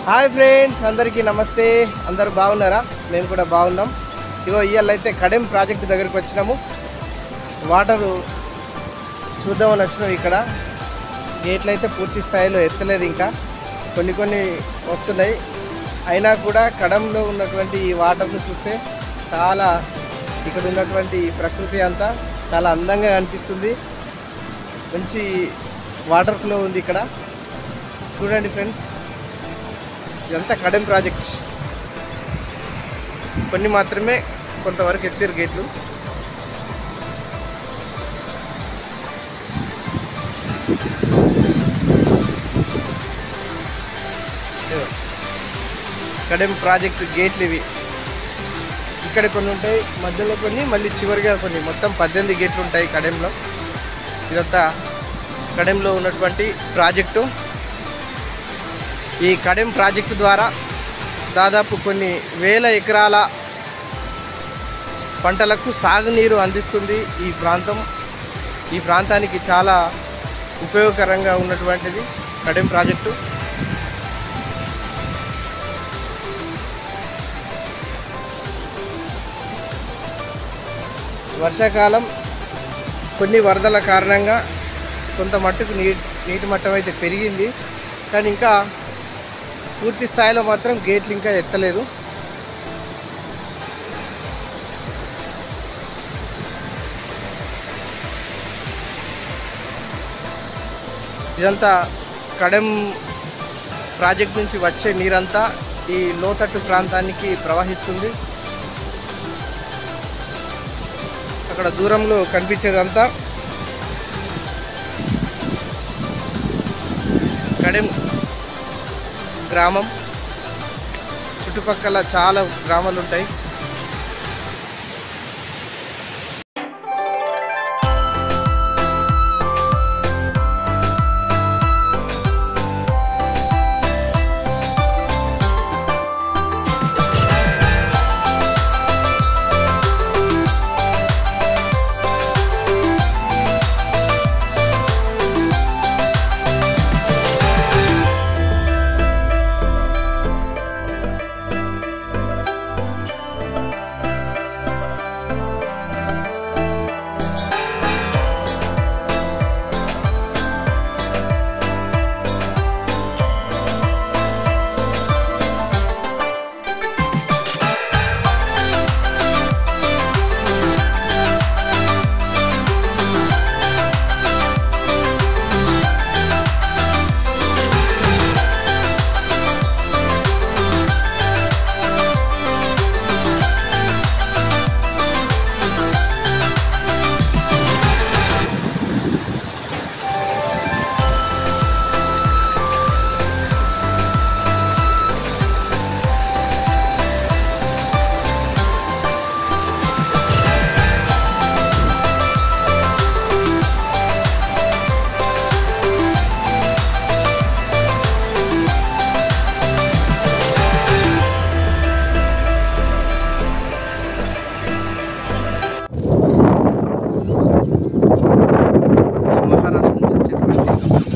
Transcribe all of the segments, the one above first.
Hi friends, అందరికీ నమస్తే. అందరూ బాగున్నారా? మేము కూడా బాగున్నాం. ఇగో ఇవాళైతే కడెం ప్రాజెక్టు దగ్గరికి వచ్చినాము. వాటరు చూద్దామని వచ్చినాం. ఇక్కడ గేట్లు అయితే పూర్తి స్థాయిలో ఎత్తలేదు, ఇంకా కొన్ని వస్తున్నాయి. అయినా కూడా కడెంలో ఉన్నటువంటి ఈ వాటర్ను చూస్తే చాలా, ఇక్కడ ఉన్నటువంటి ప్రకృతి అంతా చాలా అందంగా కనిపిస్తుంది. మంచి వాటర్ ఫ్లో ఉంది ఇక్కడ. చూడండి ఫ్రెండ్స్, ఇదంతా కడెం ప్రాజెక్ట్. కొన్ని మాత్రమే కొంతవరకు ఎత్తారు గేట్లు. కడెం ప్రాజెక్ట్ గేట్లు ఇవి. ఇక్కడ కొన్ని ఉంటాయి, మధ్యలో కొన్ని, మళ్ళీ చివరిగా కొన్ని. మొత్తం 18 గేట్లు ఉంటాయి కడెంలో. ఇదంతా కడెంలో ఉన్నటువంటి ప్రాజెక్టు. ఈ కడెం ప్రాజెక్టు ద్వారా దాదాపు కొన్ని వేల ఎకరాల పంటలకు సాగునీరు అందిస్తుంది ఈ ప్రాంతం. ఈ ప్రాంతానికి చాలా ఉపయోగకరంగా ఉన్నటువంటిది కడెం ప్రాజెక్టు. వర్షాకాలం కొన్ని వరదల కారణంగా కొంత మట్టుకు నీటి మట్టం అయితే పెరిగింది, కానీ ఇంకా పూర్తి స్థాయిలో మాత్రం గేట్లు ఇంకా ఎత్తలేదు. ఇదంతా కడెం ప్రాజెక్ట్ నుంచి వచ్చే నీరంతా ఈ లోతట్టు ప్రాంతానికి ప్రవహిస్తుంది. అక్కడ దూరంలో కనిపించేదంతా కడెం గ్రామం. చుట్టుపక్కల చాలా గ్రామాలు ఉంటాయి.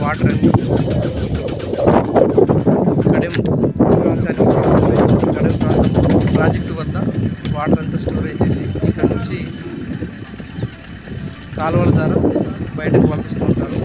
వాటర్ అన్ని కడెం ప్రాంతానికి, కడెం ప్రాజెక్టు వద్ద వాటర్ అంతా స్టోరేజ్ చేసి ఇక్కడ నుంచి కాలువల ద్వారా బయటకు పంపిస్తూ ఉంటారు.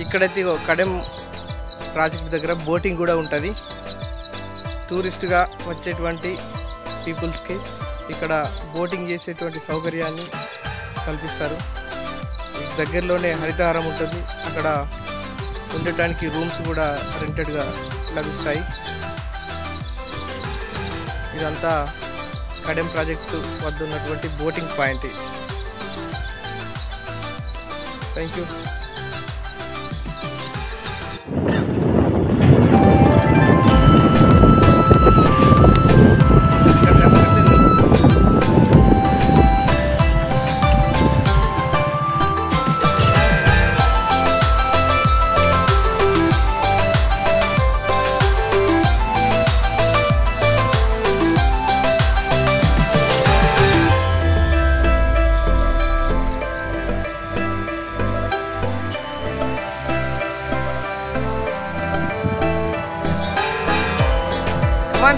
ఇక్కడైతే కడెం ప్రాజెక్ట్ దగ్గర బోటింగ్ కూడా ఉంటుంది. టూరిస్ట్గా వచ్చేటువంటి పీపుల్స్కి ఇక్కడ బోటింగ్ చేసేటువంటి సౌకర్యాన్ని కల్పిస్తారు. దగ్గరలోనే హరితహారం ఉంటుంది. అక్కడ ఉండటానికి రూమ్స్ కూడా రెంటెడ్గా లభిస్తాయి. ఇదంతా కడెం ప్రాజెక్టు వద్ద ఉన్నటువంటి boating point. Thank you.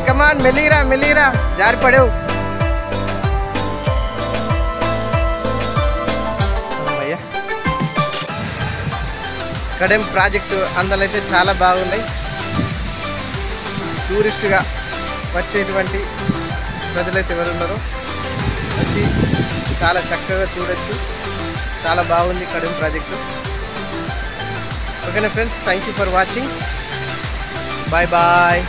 Come on మెల్లిరా జారి పడేవు. కడెం ప్రాజెక్టు అందలైతే చాలా బాగున్నాయి. టూరిస్ట్గా వచ్చేటువంటి ప్రజలైతే ఎవరున్నారో వచ్చి చాలా చక్కగా చూడొచ్చు. చాలా బాగుంది కడెం ప్రాజెక్టు. ఓకేనా friends, thank you for watching. Bye bye.